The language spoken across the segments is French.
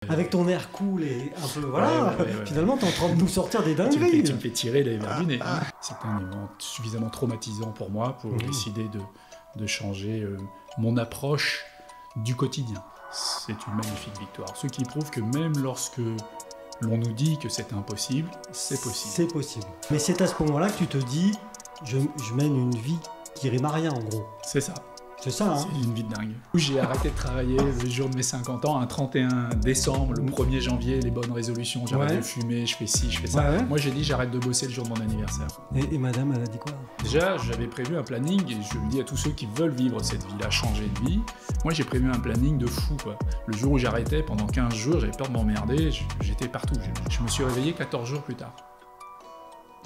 Avec ton air cool et un peu, voilà, Ouais. finalement, t'es en train de nous sortir des Tu me dingueries. tu me fais tirer les verres du nez. C'est un événement suffisamment traumatisant pour moi pour décider de changer mon approche du quotidien. C'est une magnifique victoire. Ce qui prouve que même lorsque l'on nous dit que c'est impossible, c'est possible. C'est possible. Mais c'est à ce moment-là que tu te dis, je mène une vie qui rime à rien, en gros. C'est ça. C'est ça, hein. C'est une vie de dingue. J'ai arrêté de travailler le jour de mes 50 ans, un 31 décembre, le 1er janvier, les bonnes résolutions, j'arrête de fumer, je fais ci, je fais ça. Ouais. Moi j'ai dit j'arrête de bosser le jour de mon anniversaire. Et madame, elle a dit quoi? Déjà, j'avais prévu un planning, et je le dis à tous ceux qui veulent vivre cette vie-là, changer de vie. Moi j'ai prévu un planning de fou, quoi. Le jour où j'arrêtais, pendant 15 jours, j'avais peur de m'emmerder, j'étais partout. Je me suis réveillé 14 jours plus tard.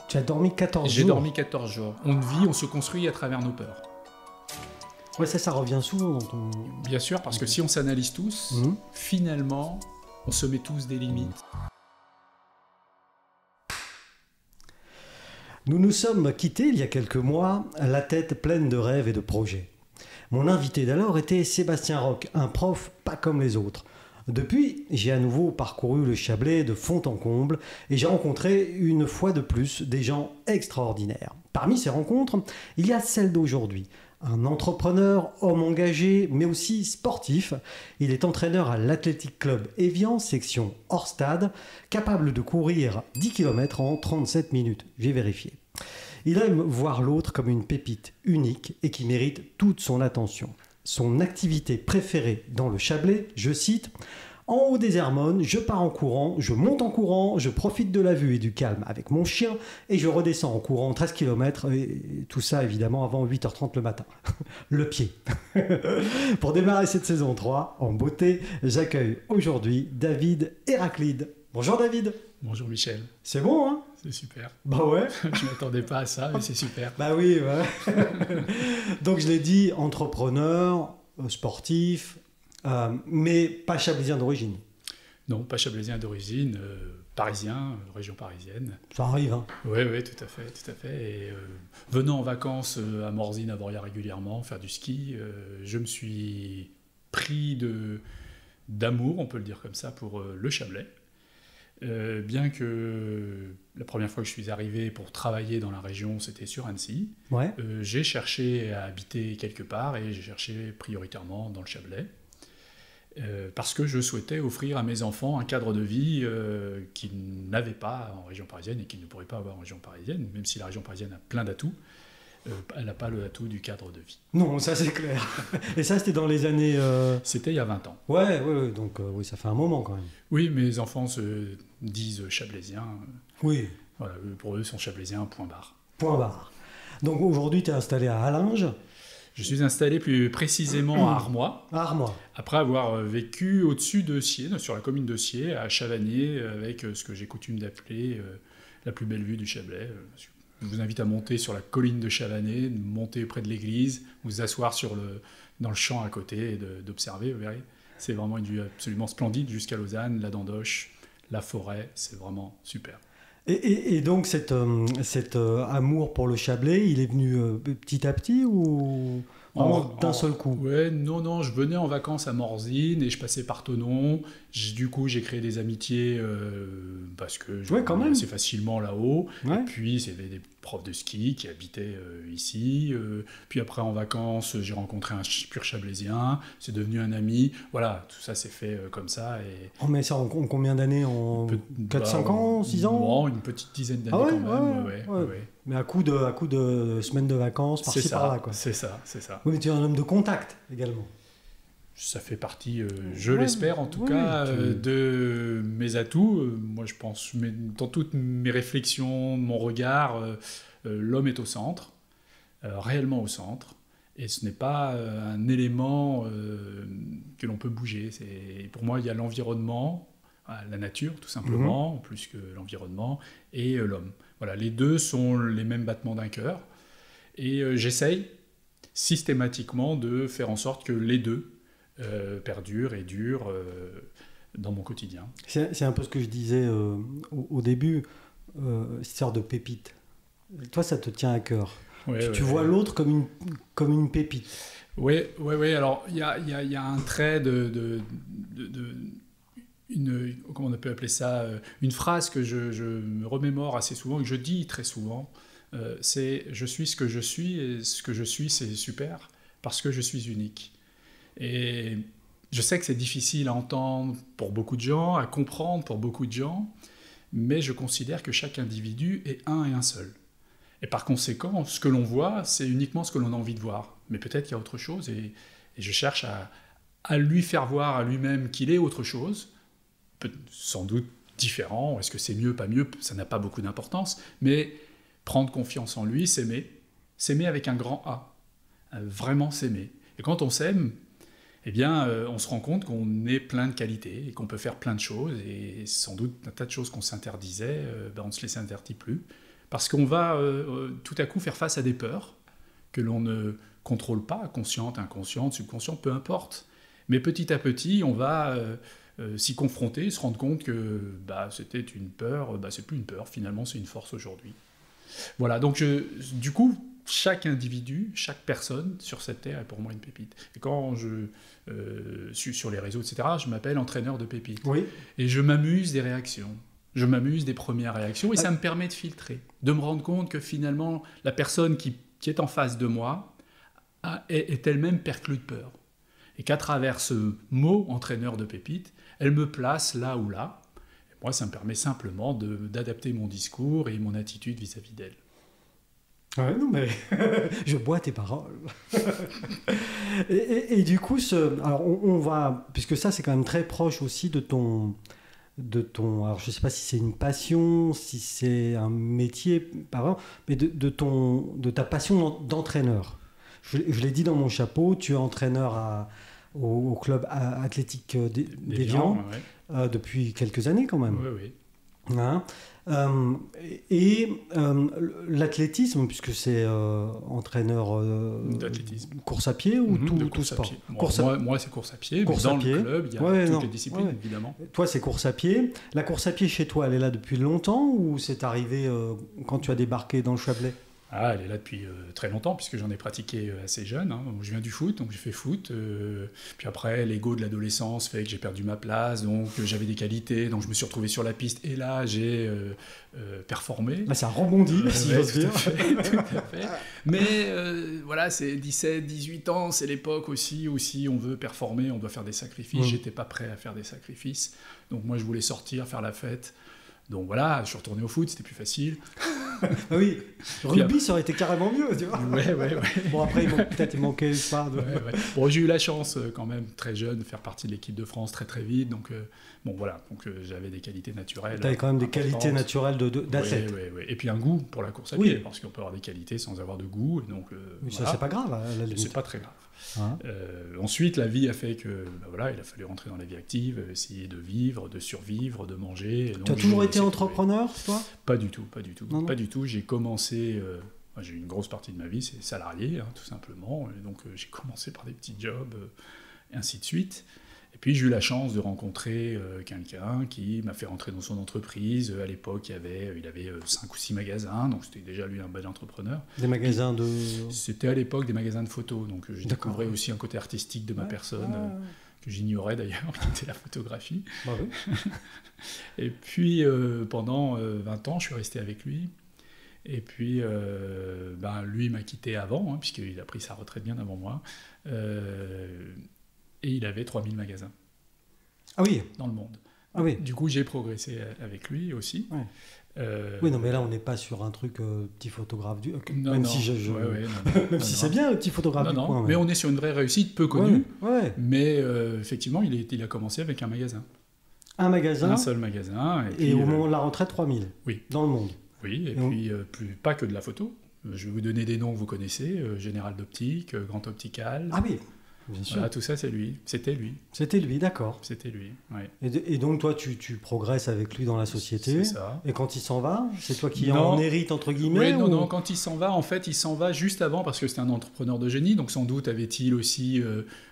Tu as dormi 14 jours? J'ai dormi 14 jours. On vit, on se construit à travers nos peurs. Ouais, ça revient souvent dans ton... Bien sûr, parce que si on s'analyse tous, finalement, on se met tous des limites. Nous nous sommes quittés il y a quelques mois, la tête pleine de rêves et de projets. Mon invité d'alors était Sébastien Roch, un prof pas comme les autres. Depuis, j'ai à nouveau parcouru le Chablais de fond en comble et j'ai rencontré une fois de plus des gens extraordinaires. Parmi ces rencontres, il y a celle d'aujourd'hui. Un entrepreneur, homme engagé, mais aussi sportif. Il est entraîneur à l'Athletic Club Évian, section hors stade, capable de courir 10 km en 37 minutes. J'ai vérifié. Il aime voir l'autre comme une pépite unique et qui mérite toute son attention. Son activité préférée dans le Chablais, je cite, « En haut des Hermones, je pars en courant, je monte en courant, je profite de la vue et du calme avec mon chien et je redescends en courant 13 km, et tout ça évidemment avant 8h30 le matin. Le pied. » Pour démarrer cette saison 3, en beauté, j'accueille aujourd'hui David Héraclide. Bonjour David. Bonjour Michel. C'est bon, hein? C'est super. Bah ouais. Je ne m'attendais pas à ça, mais c'est super. Bah oui, ouais. Donc je l'ai dit, entrepreneur, sportif, mais pas chablaisien d'origine. Non, pas chablaisien d'origine, parisien, région parisienne. Ça arrive, hein? Oui, tout à fait. Et venant en vacances à Morzine, à Voria régulièrement, faire du ski, je me suis pris d'amour, on peut le dire comme ça, pour le Chablais. Bien que la première fois que je suis arrivé pour travailler dans la région, c'était sur Annecy, j'ai cherché à habiter quelque part et j'ai cherché prioritairement dans le Chablais. Parce que je souhaitais offrir à mes enfants un cadre de vie qu'ils n'avaient pas en région parisienne et qu'ils ne pourraient pas avoir en région parisienne, même si la région parisienne a plein d'atouts, elle n'a pas le atout du cadre de vie. Non, ça c'est clair. Et ça c'était dans les années... C'était il y a 20 ans. Ouais, donc oui, ça fait un moment quand même. Oui, mes enfants se disent chablaisiens. Oui. Voilà, pour eux, sont chablaisiens, point barre. Point barre. Donc aujourd'hui, tu es installé à Hallinges. Je suis installé plus précisément à Armois. À Armois. Après avoir vécu au-dessus de Sciez, sur la commune de Sciez, à Chavagné, avec ce que j'ai coutume d'appeler la plus belle vue du Chablais. Je vous invite à monter sur la colline de Chavagné, monter près de l'église, vous asseoir dans le champ à côté et d'observer, vous verrez. C'est vraiment une vue absolument splendide jusqu'à Lausanne, la Dandoche, la forêt, c'est vraiment super. Et donc cet amour pour le Chablais, il est venu petit à petit ou d'un seul coup? Ouais, non, je venais en vacances à Morzine et je passais par Thonon. Du coup, j'ai créé des amitiés parce que je venais assez facilement là-haut. Ouais. Et puis, c'était des profs de ski qui habitaient ici. Puis après, en vacances, j'ai rencontré un pur Chablaisien. C'est devenu un ami. Voilà, tout ça s'est fait comme ça. Et... Oh, mais ça en combien d'années? En 4-5 ans, 6 ans? Non, une petite dizaine d'années quand même. Ouais. Mais à coup de semaines de vacances, par-ci par-là, quoi. C'est ça. Oui, mais tu es un homme de contact également. Ça fait partie, je l'espère en tout cas, de mes atouts. Moi, je pense, dans toutes mes réflexions, mon regard, l'homme est au centre, réellement au centre. Et ce n'est pas un élément que l'on peut bouger. Pour moi, il y a l'environnement, la nature tout simplement, plus que l'environnement, et l'homme. Voilà, les deux sont les mêmes battements d'un cœur. Et j'essaye systématiquement de faire en sorte que les deux perdurent et durent dans mon quotidien. C'est un peu ce que je disais au début, cette sorte de pépite. Toi, ça te tient à cœur. Tu vois l'autre comme une pépite. Oui. Alors, il y a un trait comment on peut appeler ça, une phrase que je me remémore assez souvent, que je dis très souvent, c'est « je suis ce que je suis, et ce que je suis, c'est super, parce que je suis unique ». Et je sais que c'est difficile à entendre pour beaucoup de gens, à comprendre pour beaucoup de gens, mais je considère que chaque individu est un et un seul. Et par conséquent, ce que l'on voit, c'est uniquement ce que l'on a envie de voir. Mais peut-être qu'il y a autre chose, et je cherche à lui faire voir à lui-même qu'il est autre chose, sans doute différent. Est-ce que c'est mieux, pas mieux? Ça n'a pas beaucoup d'importance. Mais prendre confiance en lui, s'aimer. S'aimer avec un grand A. Vraiment s'aimer. Et quand on s'aime, eh bien, on se rend compte qu'on est plein de qualités et qu'on peut faire plein de choses. Et sans doute, un tas de choses qu'on s'interdisait, on ne se les interdit plus. Parce qu'on va tout à coup faire face à des peurs que l'on ne contrôle pas, consciente, inconsciente, subconsciente, peu importe. Mais petit à petit, on va s'y confronter, se rendre compte que c'était une peur, c'est plus une peur, finalement c'est une force aujourd'hui. Voilà, donc du coup, chaque individu, chaque personne sur cette terre est pour moi une pépite. Et quand je suis sur les réseaux, etc., je m'appelle entraîneur de pépites. Oui. Et je m'amuse des réactions. Je m'amuse des premières réactions, et ça me permet de filtrer, de me rendre compte que finalement, la personne qui est en face de moi est elle-même perclue de peur. Et qu'à travers ce mot « entraîneur de pépites », elle me place là ou là. Et moi, ça me permet simplement d'adapter mon discours et mon attitude vis-à-vis d'elle. Ouais, non, mais je bois tes paroles. et du coup, alors on va, puisque ça, c'est quand même très proche aussi de ton... alors je ne sais pas si c'est une passion, si c'est un métier, pardon, mais de ta passion d'entraîneur. Je l'ai dit dans mon chapeau, tu es entraîneur au club athlétique d'Évian depuis quelques années quand même. Oui, oui. Hein, l'athlétisme, puisque c'est entraîneur d'athlétisme, course à pied ou tout sport. Moi, c'est course à pied, mais dans le club, il y a toutes les disciplines, évidemment. Toi, c'est course à pied. La course à pied chez toi, elle est là depuis longtemps ou c'est arrivé quand tu as débarqué dans le Chablais? Elle est là depuis très longtemps, puisque j'en ai pratiqué assez jeune. Hein. Je viens du foot, donc j'ai fait foot. Puis après, l'ego de l'adolescence fait que j'ai perdu ma place, donc j'avais des qualités, donc je me suis retrouvé sur la piste, et là, j'ai performé. Ça a rebondi, si j'ose dire. Tout à fait. Mais voilà, c'est 17, 18 ans, c'est l'époque aussi où si on veut performer, on doit faire des sacrifices. J'étais pas prêt à faire des sacrifices. Donc moi, je voulais sortir, faire la fête. Donc voilà, je suis retourné au foot, c'était plus facile. Oui, rugby, ça aurait été carrément mieux, tu vois. Ouais. Bon, après, peut-être il manquait pas de... Ouais. Bon, j'ai eu la chance, quand même, très jeune, de faire partie de l'équipe de France très vite. Donc, voilà, j'avais des qualités naturelles. Tu avais quand même des qualités naturelles d'athlète. Oui. Et puis un goût pour la course à pied, parce qu'on peut avoir des qualités sans avoir de goût. Et donc, ça, c'est pas grave, à la limite. C'est pas très grave. Ensuite, la vie a fait que il a fallu rentrer dans la vie active, essayer de vivre, de survivre, de manger. Tu as toujours été entrepreneur, toi? Pas du tout. Non. Pas du tout. J'ai commencé, j'ai eu une grosse partie de ma vie, c'est salarié, tout simplement. Et donc j'ai commencé par des petits jobs, et ainsi de suite. Et puis j'ai eu la chance de rencontrer quelqu'un qui m'a fait rentrer dans son entreprise. À l'époque, il avait 5 ou 6 magasins, donc c'était déjà lui un bel entrepreneur. Des magasins de... C'était à l'époque des magasins de photos, donc je découvrais aussi un côté artistique de ma personne, que j'ignorais d'ailleurs, qui était la photographie. Oui. Et puis pendant 20 ans, je suis resté avec lui. Et puis, lui m'a quitté avant, puisqu'il a pris sa retraite bien avant moi. Et il avait 3000 magasins. Ah oui. Dans le monde. Ah oui. Du coup, j'ai progressé avec lui aussi. Ouais. Oui, non, mais là, on n'est pas sur un truc petit photographe du... Non, même non. si Même si c'est bien, le petit photographe du coin. Mais on est sur une vraie réussite, peu connue. Ouais. Mais effectivement, il a commencé avec un magasin. Un magasin. Un seul magasin. Et au moment de la retraite, 3000. Oui. Dans le monde. Oui, et puis pas que de la photo. Je vais vous donner des noms que vous connaissez. Général d'Optique, Grand Optical. Ah oui, bien sûr. Voilà, tout ça, c'est lui. C'était lui. C'était lui, d'accord. C'était lui, oui. Et donc, toi, tu progresses avec lui dans la société. C'est ça. Et quand il s'en va, c'est toi qui en hérite, entre guillemets? Oui, non, quand il s'en va, en fait, il s'en va juste avant, parce que c'était un entrepreneur de génie, donc sans doute avait-il aussi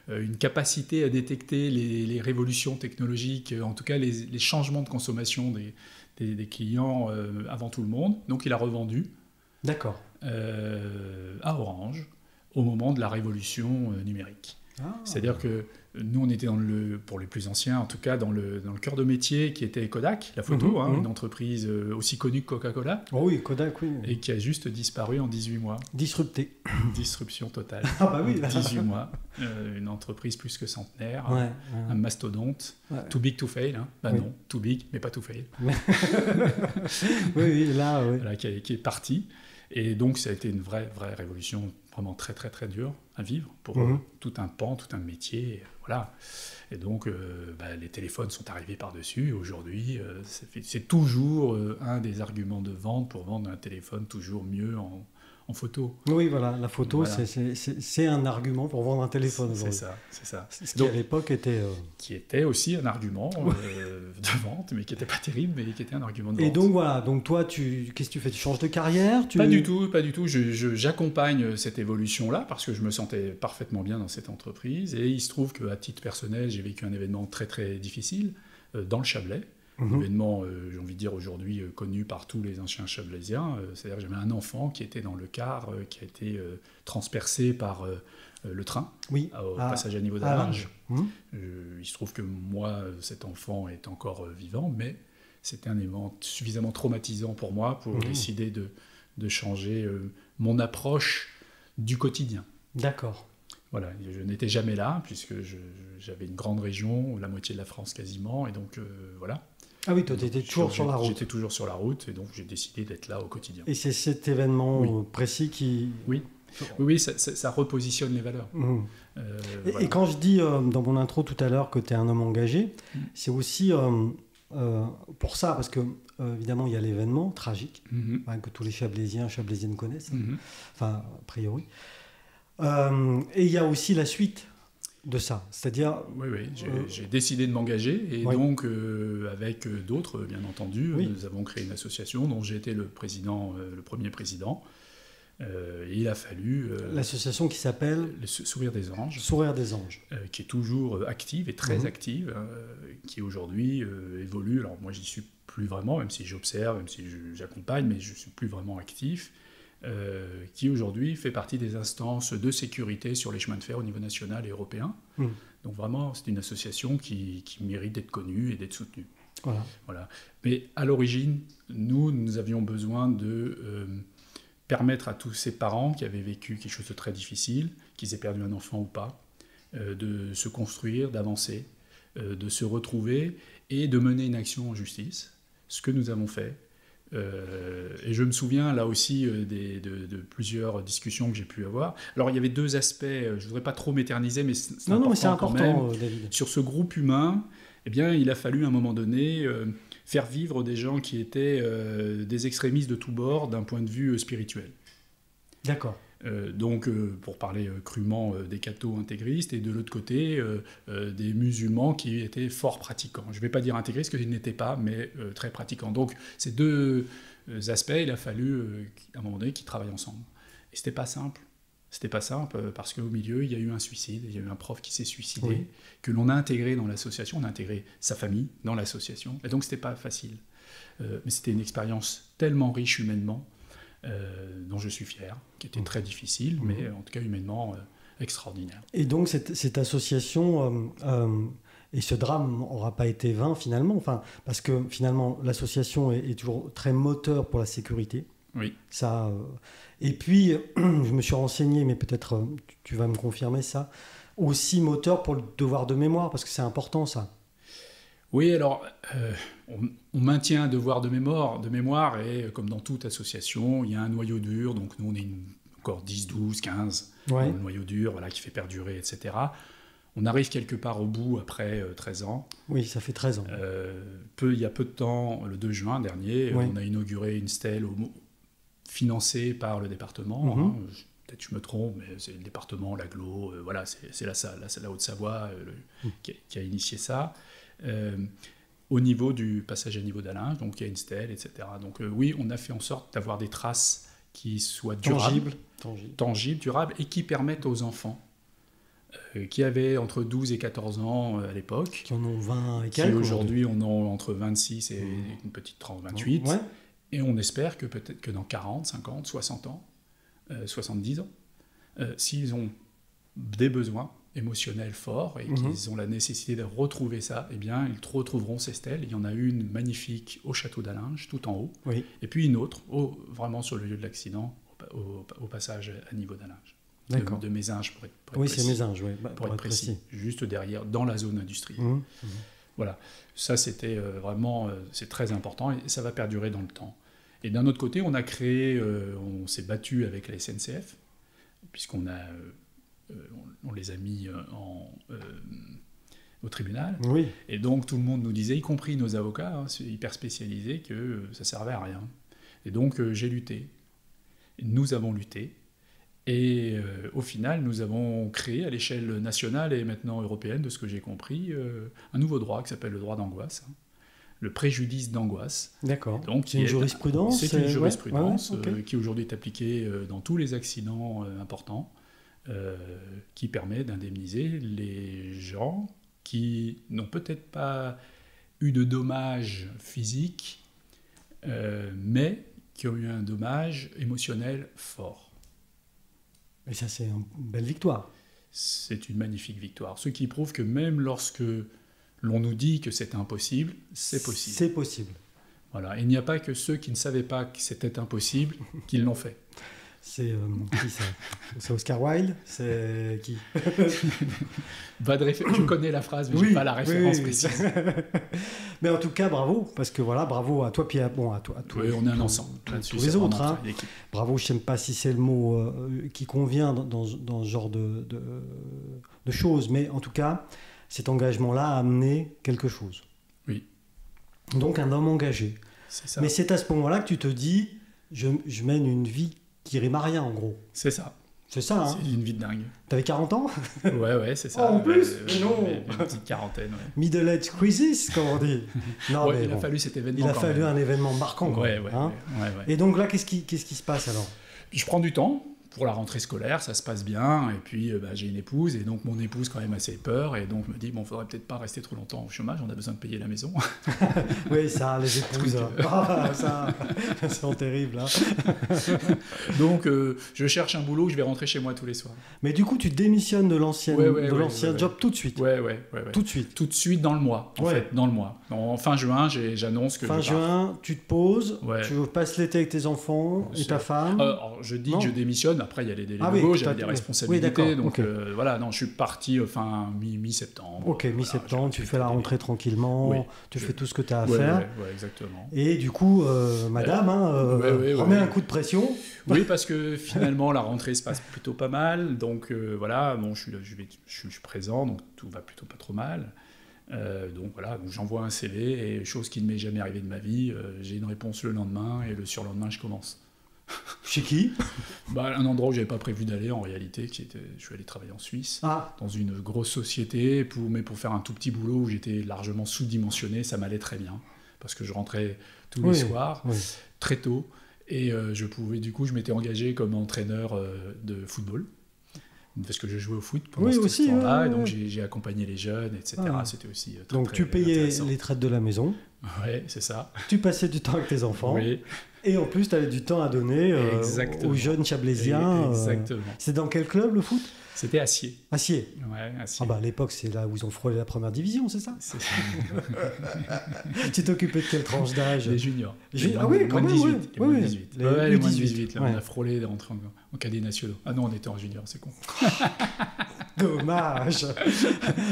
une capacité à détecter les révolutions technologiques, en tout cas les changements de consommation des clients avant tout le monde. Donc il a revendu. D'accord. À Orange, au moment de la révolution numérique. C'est-à-dire que nous, on était pour les plus anciens, en tout cas, dans le cœur de métier qui était Kodak, la photo, une entreprise aussi connue que Coca-Cola. Oh oui, Kodak, oui. Et qui a juste disparu en 18 mois. Disrupté. Disruption totale. Ah bah oui. 18 mois. Une entreprise plus que centenaire. Un mastodonte. Ouais. Too big to fail. Hein. Bah oui. non, too big, mais pas to fail. oui, là, oui. Voilà, qui est parti. Et donc, ça a été une vraie révolution, vraiment très, très, très dure à vivre pour tout un pan, tout un métier. Voilà. Et donc, les téléphones sont arrivés par-dessus. Aujourd'hui, c'est toujours un des arguments de vente pour vendre un téléphone toujours mieux en photo. Oui, voilà, la photo, voilà. c'est un argument pour vendre un téléphone. C'est ça. Ce qui, à l'époque, était... Qui était aussi un argument de vente, mais qui n'était pas terrible, mais qui était un argument de vente. Et donc, voilà. Donc, toi, qu'est-ce que tu fais? Tu changes de carrière? Pas du tout. J'accompagne cette évolution-là, parce que je me sentais parfaitement bien dans cette entreprise. Et il se trouve qu'à titre personnel, j'ai vécu un événement très, très difficile dans le Chablais. Un événement, j'ai envie de dire aujourd'hui, connu par tous les anciens chablaisiens. C'est-à-dire que j'avais un enfant qui était dans le car, qui a été transpercé par le train au passage à niveau d'Allinges. Il se trouve que moi, cet enfant est encore vivant, mais c'était un événement suffisamment traumatisant pour moi pour décider de changer mon approche du quotidien. D'accord. Voilà, je n'étais jamais là, puisque j'avais une grande région, la moitié de la France quasiment, et donc voilà. Ah oui, toi, tu étais toujours sur la route. J'étais toujours sur la route, et donc j'ai décidé d'être là au quotidien. Et c'est cet événement précis qui... Oui, ça repositionne les valeurs. Voilà. Et quand je dis dans mon intro tout à l'heure que tu es un homme engagé, c'est aussi pour ça, parce que évidemment, il y a l'événement tragique, que tous les Chablaisiennes connaissent, enfin, a priori. Et il y a aussi la suite de ça, c'est-à-dire... Oui, j'ai décidé de m'engager, et donc avec d'autres, bien entendu, nous avons créé une association dont j'ai été le premier président. Il a fallu... L'association qui s'appelle... Le Sourire des Anges. Sourire des Anges. Qui est toujours active et très active, qui aujourd'hui évolue. Alors moi, j'y suis plus vraiment, même si j'observe, même si j'accompagne, mais je ne suis plus vraiment actif. Qui aujourd'hui fait partie des instances de sécurité sur les chemins de fer au niveau national et européen. Donc vraiment, c'est une association qui mérite d'être connue et d'être soutenue. Voilà. Mais à l'origine, nous avions besoin de permettre à tous ces parents qui avaient vécu quelque chose de très difficile, qu'ils aient perdu un enfant ou pas, de se construire, d'avancer, de se retrouver et de mener une action en justice, ce que nous avons fait. Et je me souviens là aussi de plusieurs discussions que j'ai pu avoir. Alors il y avait deux aspects, je ne voudrais pas trop m'éterniser, mais c'est important quand même. David. Sur ce groupe humain, eh bien, il a fallu à un moment donné faire vivre des gens qui étaient des extrémistes de tous bords d'un point de vue spirituel. D'accord. Donc, pour parler crûment des cathos intégristes, et de l'autre côté, des musulmans qui étaient fort pratiquants. Je ne vais pas dire intégristes, parce qu'ils n'étaient pas, mais très pratiquants. Donc, ces deux aspects, il a fallu, à un moment donné, qu'ils travaillent ensemble. Et ce n'était pas simple. C'était pas simple, parce qu'au milieu, il y a eu un suicide, il y a eu un prof qui s'est suicidé, que l'on a intégré dans l'association, on a intégré sa famille dans l'association, et donc ce n'était pas facile. Mais c'était une expérience tellement riche humainement, dont je suis fier, qui était très difficile, mais en tout cas humainement extraordinaire. Et donc cette association et ce drame n'aura pas été vain finalement, parce que finalement l'association est toujours très moteur pour la sécurité. Oui. Ça, et puis je me suis renseigné, mais peut-être tu vas me confirmer ça, aussi moteur pour le devoir de mémoire, parce que c'est important ça. Oui, alors, on maintient un devoir de mémoire, et comme dans toute association, il y a un noyau dur, donc nous on est encore 10, 12, 15, un noyau dur qui fait perdurer, etc. On arrive quelque part au bout après 13 ans. Oui, ça fait 13 ans. Il y a peu de temps, le 2 juin dernier, on a inauguré une stèle financée par le département. Peut-être je me trompe, mais c'est le département, l'agglo, c'est la Haute-Savoie qui a initié ça. Au niveau du passage à niveau d'Allinges, donc il y a une stèle, etc. Donc oui, on a fait en sorte d'avoir des traces qui soient tangibles, durables, et qui permettent aux enfants qui avaient entre 12 et 14 ans à l'époque, qui en ont 20 et quelques, qui aujourd'hui en ont entre 26 et une petite 30, 28, et on espère que peut-être que dans 40, 50, 60 ans, 70 ans, s'ils ont des besoins, émotionnel fort et qu'ils ont la nécessité de retrouver ça, eh bien, ils retrouveront ces stèles. Il y en a une magnifique au château d'Allinges, tout en haut, et puis une autre, vraiment sur le lieu de l'accident, au passage à niveau d'Allinges. De Mézinges, pour être précis. Oui, c'est Mézinges, pour être précis. Juste derrière, dans la zone industrielle. Voilà, ça c'était vraiment, c'est très important et ça va perdurer dans le temps. Et d'un autre côté, on a créé, on s'est battu avec la SNCF, puisqu'on a... on les a mis au tribunal. Oui. Et donc tout le monde nous disait, y compris nos avocats, hyper spécialisés, que ça servait à rien. Et donc j'ai lutté. Nous avons lutté. Et au final, nous avons créé à l'échelle nationale et maintenant européenne, de ce que j'ai compris, un nouveau droit qui s'appelle le droit d'angoisse. Le préjudice d'angoisse. D'accord. Donc, c'est une jurisprudence. C'est une jurisprudence qui aujourd'hui est appliquée dans tous les accidents importants. Qui permet d'indemniser les gens qui n'ont peut-être pas eu de dommages physiques, mais qui ont eu un dommage émotionnel fort. Et ça, c'est une belle victoire. C'est une magnifique victoire. Ce qui prouve que même lorsque l'on nous dit que c'est impossible, c'est possible. C'est possible. Voilà. Il n'y a pas que ceux qui ne savaient pas que c'était impossible qui l'ont fait. C'est qui ça? C'est Oscar Wilde? C'est qui? Je connais la phrase, mais je n'ai pas la référence précise. Mais en tout cas, bravo, parce que voilà, bravo à toi, puis à toi. Oui, on est un ensemble. Tous les autres. Hein. Bravo, je ne sais pas si c'est le mot qui convient dans ce genre de choses, mais en tout cas, cet engagement-là a amené quelque chose. Oui. Donc un homme engagé. C'est ça. Mais c'est à ce moment-là que tu te dis, je mène une vie qui rime à rien, en gros. C'est ça. C'est ça, hein. C'est une vie de dingue. T'avais 40 ans? Ouais, c'est ça. Oh, en plus non. Une petite quarantaine, ouais. Middle age crisis, comme on dit. Non, mais il a fallu cet événement. Il a fallu un événement marquant, quoi. Ouais. Et donc là, qu'est-ce qui se passe, alors? Je prends du temps. Pour la rentrée scolaire, ça se passe bien, et puis j'ai une épouse, et donc mon épouse quand même assez peur, et donc me dit, bon, faudrait peut-être pas rester trop longtemps au chômage, on a besoin de payer la maison. Oui, ça, les épouses, ça c'est terrible. Hein. Donc, je cherche un boulot, je vais rentrer chez moi tous les soirs. Mais du coup, tu démissionnes de l'ancien job tout de suite? Ouais. Tout de suite? Tout de suite dans le mois, en fait, dans le mois. En fin juin, j'annonce que fin juin, tu te poses, tu passes l'été avec tes enfants et ta femme? Alors, je dis que je démissionne. Après, il y a les délais légaux, j'avais des responsabilités. Donc, voilà, non, je suis parti fin mi-septembre. Ok, mi-septembre, tu fais la rentrée tranquillement, tu fais tout ce que tu as à faire. Oui, exactement. Et du coup, madame, remet un coup de pression. Oui, parce que finalement, la rentrée se passe plutôt pas mal. Donc, voilà, bon, je suis présent, donc tout va plutôt pas trop mal. Donc voilà, donc j'envoie un CV, et chose qui ne m'est jamais arrivée de ma vie, j'ai une réponse le lendemain, et le surlendemain, je commence. Chez qui? Un endroit où je n'avais pas prévu d'aller en réalité, je suis allé travailler en Suisse, dans une grosse société, mais pour faire un tout petit boulot où j'étais largement sous-dimensionné, ça m'allait très bien, parce que je rentrais tous les soirs, très tôt, et je m'étais engagé comme entraîneur de football, parce que je jouais au foot pendant ce temps-là, et donc j'ai accompagné les jeunes, etc. C'était aussi très, donc tu payais les traites de la maison. Oui, c'est ça. Tu passais du temps avec tes enfants. Oui. Et en plus, tu avais du temps à donner aux jeunes chablaisiens. Exactement. C'est dans quel club, le foot? C'était Acier. Acier. Ouais, Acier. À l'époque, c'est là où ils ont frôlé la première division, c'est ça? Tu t'occupais de quelle tranche d'âge? Les juniors. Ah oui, quand même, 18. Les moins 18. Les moins 18. Là, ouais. On a frôlé d'entrer en cadets nationaux. Ah non, on était en junior, c'est con. Dommage.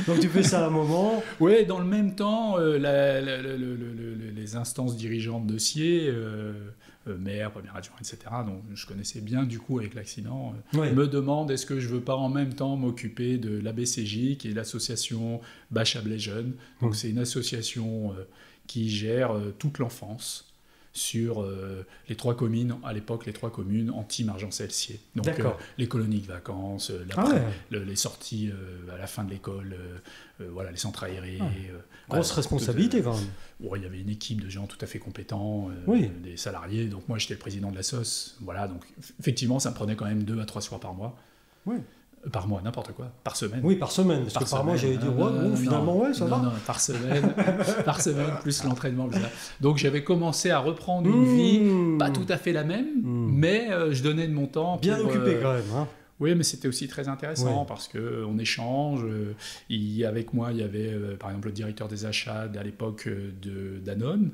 Donc tu fais ça à un moment. Oui, dans le même temps, les instances dirigeantes de Sciez, maire, premier adjoint, etc., donc je connaissais bien du coup avec l'accident, me demandent est-ce que je veux pas en même temps m'occuper de l'ABCJ, qui est l'association Bas-Chablais Jeunes. Donc c'est une association qui gère toute l'enfance sur les 3 communes, à l'époque les 3 communes anti-Margencel-Sciez. Donc les colonies de vacances, les sorties à la fin de l'école, voilà, les centres aérés. Grosse responsabilité quand même. Il y avait une équipe de gens tout à fait compétents, des salariés, donc moi j'étais le président de la SOS. Voilà, donc effectivement ça me prenait quand même 2 à 3 soirs par mois. Oui. Par mois, n'importe quoi. Par semaine. Oui, par semaine. Parce que par mois, j'allais dire, finalement, ça va. Non, par semaine. Par semaine, plus l'entraînement. Donc, j'avais commencé à reprendre une vie, pas tout à fait la même, mais je donnais de mon temps. Bien occupé quand même. Hein. Oui, mais c'était aussi très intéressant Ouais. parce qu'on échange. Avec moi, il y avait par exemple le directeur des achats à l'époque de Danone.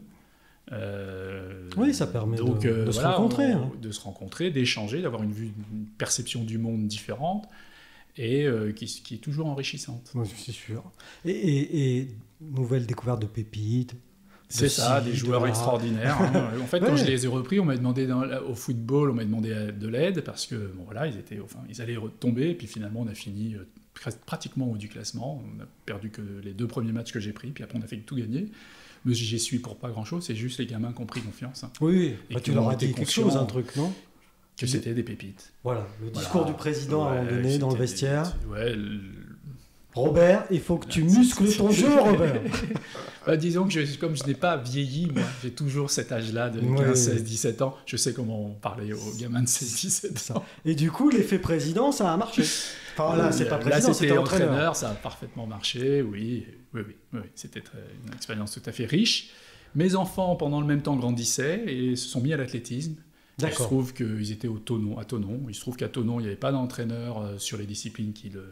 Oui, ça permet Donc, de se voilà, rencontrer. Hein. de se rencontrer, d'échanger, d'avoir une perception du monde différente et qui est toujours enrichissante. Oui, c'est sûr. Et nouvelle découverte de pépites. C'est ça, des joueurs extraordinaires. Hein. En fait, quand Ouais. je les ai repris, on m'a demandé au football, on m'a demandé de l'aide parce que bon, voilà, ils allaient retomber. Et puis finalement, on a fini pratiquement au haut du classement. On a perdu que les 2 premiers matchs que j'ai pris, puis après on a fait tout gagner. Mais j'y suis pour pas grand-chose. C'est juste les gamins qui ont pris confiance. Hein, Oui, Et bah, qui tu leur ont as été dit quelque conscients chose, un truc, non? que c'était des pépites. Voilà, le Voilà. discours du président à un moment donné dans le c'était vestiaire. Ouais. Robert, il faut que tu muscles ton jeu, Robert. Disons que comme je n'ai pas vieilli, moi, j'ai toujours cet âge-là de 15, Ouais. 16, 17 ans. Je sais comment parler aux gamins de 16, 17 ans. Et du coup, l'effet président, ça a marché. Enfin là, c'est pas président, Là, c'était entraîneur. ça a parfaitement marché, oui. C'était une expérience tout à fait riche. Mes enfants, pendant le même temps, grandissaient et se sont mis à l'athlétisme. Il se D'accord. trouve qu'ils étaient à Thonon. Il se trouve qu'à Thonon, il n'y avait pas d'entraîneur sur les disciplines qui le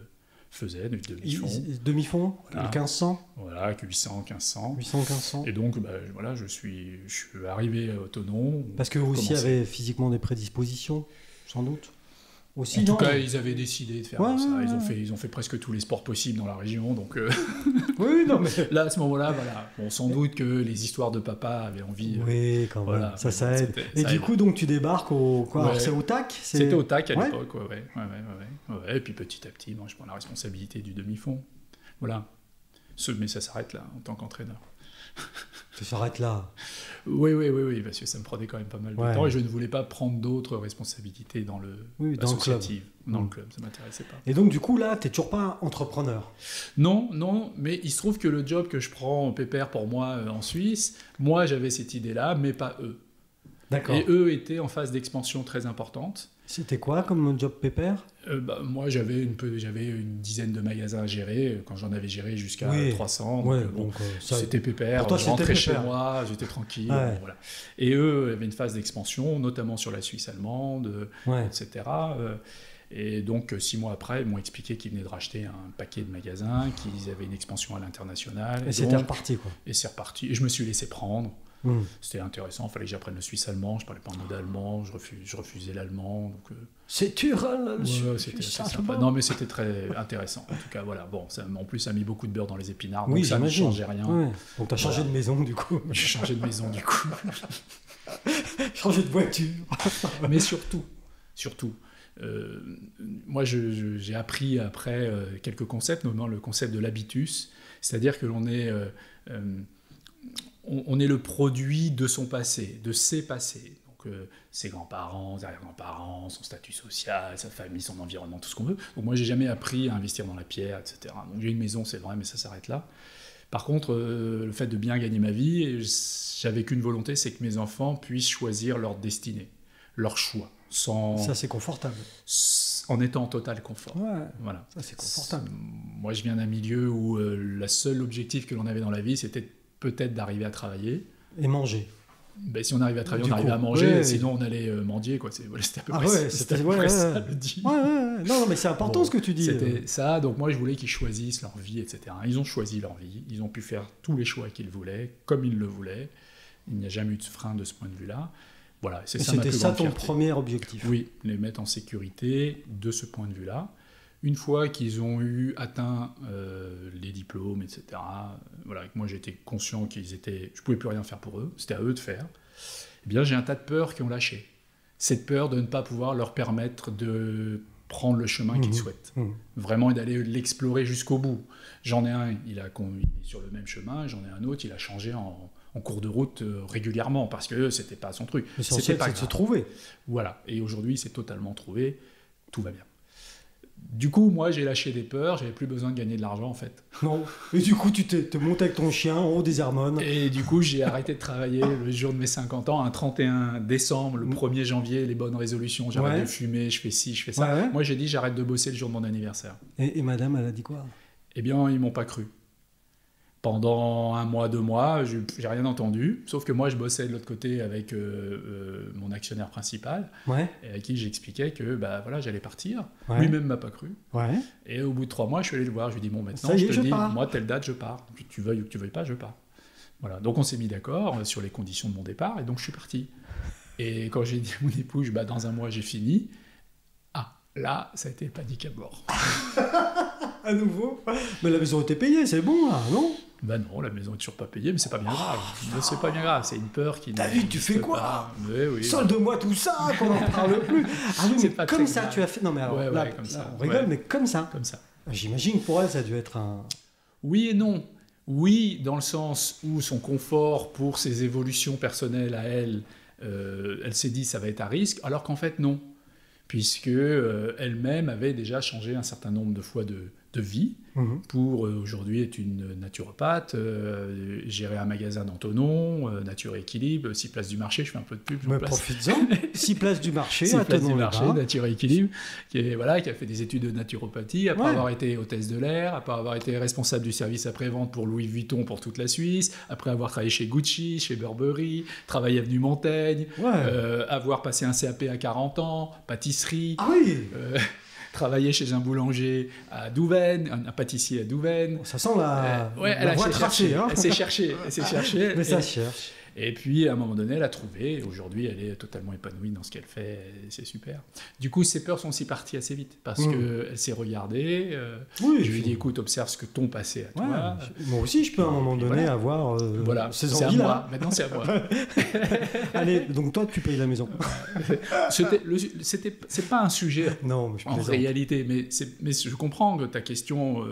faisaient, du demi-fond. Demi-fond, Voilà. le 1500, Voilà, 800, 1500. 800, 1500. Et donc, voilà, je suis arrivé à Thonon. Parce que vous aussi Commencé. avez physiquement des prédispositions, sans doute. Aussi, En tout non cas, ils avaient décidé de faire Ouais, ça. ouais, Ils ont fait presque tous les sports possibles dans la région. Donc Oui, non, mais. là, à ce moment-là, voilà. Bon, sans doute que les histoires de papa avaient envie. Oui, quand même, voilà, ça, mais ça bon, aide. c'était- Et ça du aide. coup, donc tu débarques au. Quoi, Ouais. alors, c'est au TAC C'était au TAC à Ouais. l'époque, ouais. Et puis petit à petit, moi, je prends la responsabilité du demi-fond. Voilà. Mais ça s'arrête là, en tant qu'entraîneur. Tu s'arrêtes là. Oui, parce que ça me prenait quand même pas mal de Ouais. temps et je ne voulais pas prendre d'autres responsabilités dans le Oui, dans le club. associative, dans le club, ça m'intéressait pas. Et donc, du coup, là, t'es toujours pas entrepreneur. Non, mais il se trouve que le job que je prends, Pépère, pour moi, en Suisse, moi, j'avais cette idée-là, mais pas eux. D'accord. Et eux étaient en phase d'expansion très importante. C'était quoi comme job pépère? Moi, j'avais une dizaine de magasins à gérer, quand j'en avais géré jusqu'à Oui. 300. Ouais, donc, bon, donc ça. c'était Pépère, Pour toi, je c'était rentrais chez pépère. moi, j'étais tranquille. Ouais. Bon, voilà. Et eux avaient une phase d'expansion, notamment sur la Suisse allemande, Ouais. etc. Et donc, 6 mois après, ils m'ont expliqué qu'ils venaient de racheter un paquet de magasins, qu'ils avaient une expansion à l'international. Et c'était reparti, quoi. Et c'est reparti. Et je me suis laissé prendre. Hmm. C'était intéressant, il fallait que j'apprenne le suisse allemand, je parlais pas un mot d'allemand, je refusais l'allemand. Donc, C'est dur, c'était assez sympa. Non, mais c'était très intéressant. En tout cas, voilà. Bon, en plus, ça a mis beaucoup de beurre dans les épinards, donc Oui, ça ne j'imagine. changeait rien. Ouais. Donc t'as changé Voilà. de maison, du coup. J'ai changé de maison, du coup. Changé de voiture. Mais surtout, moi, j'ai appris après quelques concepts, notamment le concept de l'habitus, c'est-à-dire que on est le produit de son passé, de ses passés. Donc, ses grands-parents, ses arrière-grands-parents, son statut social, sa famille, son environnement, tout ce qu'on veut. Donc, moi, j'ai jamais appris à investir dans la pierre, etc. Donc, j'ai une maison, c'est vrai, mais ça s'arrête là. Par contre, le fait de bien gagner ma vie, j'avais qu'une volonté, c'est que mes enfants puissent choisir leur destinée, leur choix, Ça, c'est confortable. en étant en total confort. Ouais. Voilà. Ça, c'est confortable. Moi, je viens d'un milieu où le seul objectif que l'on avait dans la vie, c'était peut-être d'arriver à travailler. Et manger. Ben, si on arrivait à travailler, Du on arrivait coup, à manger, ouais. sinon on allait mendier. Quoi. C'était à peu Ah près, ouais, c'était à peu ouais, près ouais, ça ouais. le deal. Ouais. Non, mais c'est important Bon, ce que tu dis. C'était ça, donc moi je voulais qu'ils choisissent leur vie, etc. Ils ont choisi leur vie, ils ont pu faire tous les choix qu'ils voulaient, comme ils le voulaient. Il n'y a jamais eu de frein de ce point de vue-là. Voilà, c'est Et ça ma c'était plus ça grande ton fierté. premier objectif. Oui, les mettre en sécurité de ce point de vue-là. Une fois qu'ils ont atteint les diplômes, etc., voilà, que moi j'étais conscient je ne pouvais plus rien faire pour eux, c'était à eux de faire, eh bien j'ai un tas de peurs qui ont lâché. Cette peur de ne pas pouvoir leur permettre de prendre le chemin qu'ils souhaitent. Vraiment, et d'aller l'explorer jusqu'au bout. J'en ai un, il est sur le même chemin, j'en ai un autre, il a changé en cours de route régulièrement, parce que c'était pas son truc. L'essentiel, C'était pas c'est de se grave. trouver. Voilà, et aujourd'hui c'est totalement trouvé, tout va bien. Du coup, moi j'ai lâché des peurs, j'avais plus besoin de gagner de l'argent en fait. Non. Et du coup, tu t'es monté avec ton chien en haut des Hermones. Et du coup, j'ai arrêté de travailler le jour de mes 50 ans, un 31 décembre, le 1er janvier, les bonnes résolutions, j'arrête Ouais. de fumer, je fais ci, je fais ça. Ouais. Moi j'ai dit j'arrête de bosser le jour de mon anniversaire. Et madame, elle a dit quoi? Eh bien, ils m'ont pas cru. Pendant 1 mois, 2 mois, j'ai rien entendu, sauf que moi je bossais de l'autre côté avec mon actionnaire principal, Ouais. et à qui j'expliquais que voilà, j'allais partir. Ouais. Lui-même m'a pas cru. Ouais. Et au bout de 3 mois, je suis allé le voir, je lui ai dit bon, maintenant Ça y est, je te je dis, pars. moi telle date je pars. Que tu veuilles ou que tu veuilles pas, je pars. Voilà. Donc on s'est mis d'accord sur les conditions de mon départ, et donc je suis parti. Et quand j'ai dit à mon épouse, dans 1 mois j'ai fini, là, ça a été panique à bord. À nouveau. Mais la maison était payée, c'est bon là, non? Non, la maison est toujours pas payée, mais c'est pas bien grave. C'est pas bien grave, c'est une peur qui... David, tu fais quoi? Pas. Oui. Solde-moi tout ça, qu'on n'en parle plus. Ah oui, C'est mais pas comme très ça, grave. tu as fait... Non mais alors, Ouais, là, comme ça. là, on rigole, Ouais. mais comme ça. Comme ça. J'imagine que pour elle, ça a dû être un... Oui et non. Oui, dans le sens où son confort pour ses évolutions personnelles à elle, elle s'est dit ça va être à risque, alors qu'en fait non. Puisque elle-même avait déjà changé un certain nombre de fois de vie, pour aujourd'hui être une naturopathe, gérer un magasin dans Thonon, Nature et Équilibre, 6 places du marché, je fais un peu de pub, j'en Mais place. profites-en. 6 places du marché, 6 à places du Thonon marché, là-bas. Nature et Équilibre, qui a fait des études de naturopathie, après Ouais. avoir été hôtesse de l'air, après avoir été responsable du service après-vente pour Louis Vuitton pour toute la Suisse, après avoir travaillé chez Gucci, chez Burberry, travaillé avenue Montaigne, Ouais. avoir passé un CAP à 40 ans, pâtisserie, Ah oui. travailler chez un boulanger à Douvaine, un pâtissier à Douvaine. Ça sent la, Elle la a voie s'est tracée. cherchée, Hein. elle s'est cherchée. Mais ça Et- cherche. Et puis, à un moment donné, elle a trouvé. Et aujourd'hui, elle est totalement épanouie dans ce qu'elle fait. Et c'est super. Du coup, ses peurs sont aussi parties assez vite. Parce qu'elle s'est regardée. Oui, Je lui ai dit, puis- écoute, observe ce que ton passé à Ouais, toi. moi aussi, je peux à un moment Et donné voilà. avoir Voilà, ces c'est à envies-là. moi. Maintenant, c'est à moi. Allez, donc toi, tu payes la maison. C'est pas un sujet Non, mais je en plaisante. réalité, mais je comprends que ta question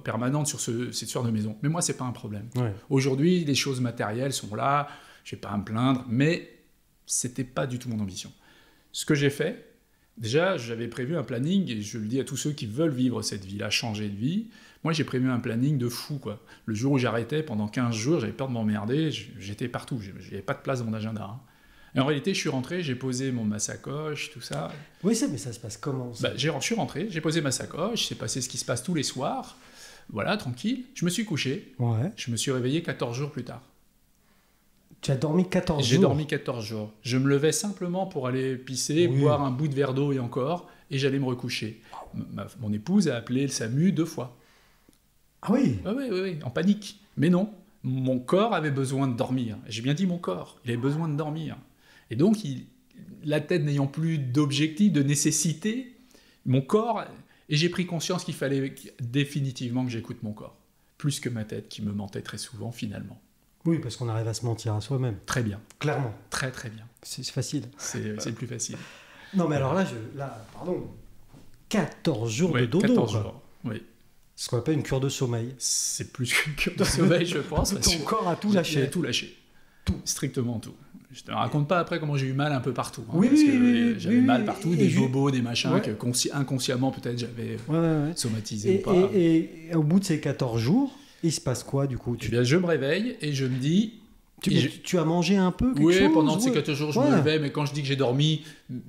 permanente sur cette histoire de maison. Mais moi, c'est pas un problème. Ouais. Aujourd'hui, les choses matérielles sont là, je vais pas à me plaindre, mais c'était pas du tout mon ambition. Ce que j'ai fait, déjà, j'avais prévu un planning, et je le dis à tous ceux qui veulent vivre cette vie-là, changer de vie. Moi, j'ai prévu un planning de fou, quoi. Le jour où j'arrêtais, pendant 15 jours, j'avais peur de m'emmerder, j'étais partout, j'avais pas de place dans mon agenda. Hein. Et en réalité, je suis rentré, j'ai posé ma sacoche, tout ça. Oui, mais ça se passe comment ça Je suis rentré, j'ai posé ma sacoche, c'est passé ce qui se passe tous les soirs. Voilà, tranquille. Je me suis couché, Ouais. je me suis réveillé 14 jours plus tard. Tu as dormi 14 J'ai jours. dormi 14 jours. Je me levais simplement pour aller pisser, Oui. boire un bout de verre d'eau et encore, et j'allais me recoucher. Mon épouse a appelé le SAMU 2 fois. Ah oui. Oui, en panique. Mais non, mon corps avait besoin de dormir. J'ai bien dit mon corps, il avait besoin de dormir. Et donc, la tête n'ayant plus d'objectif, de nécessité, mon corps... Et j'ai pris conscience qu'il fallait définitivement que j'écoute mon corps. Plus que ma tête qui me mentait très souvent, finalement. Oui, parce qu'on arrive à se mentir à soi-même. Très bien. Clairement. Très, très bien. C'est facile. C'est le plus facile. Non, mais alors là, pardon. 14 jours de dodo. 14 quoi. jours. Oui. Ce qu'on appelle une cure de sommeil. C'est plus qu'une cure de sommeil, je pense. parce Ton que corps a tout j'ai lâché. tout lâché. Tout. Strictement tout. Je te raconte pas après comment j'ai eu mal un peu partout. Hein, Oui, parce que oui, j'avais oui, mal oui. partout, Et des ju- bobos, des machins Ouais. que inconsciemment peut-être j'avais Ouais. somatisé ou pas. Et au bout de ces 14 jours, il se passe quoi du coup Eh bien, je me réveille et je me dis... tu as mangé un peu quelque Oui, chose pendant ces ouais. 14 jours, je Ouais. me levais, mais quand je dis que j'ai dormi,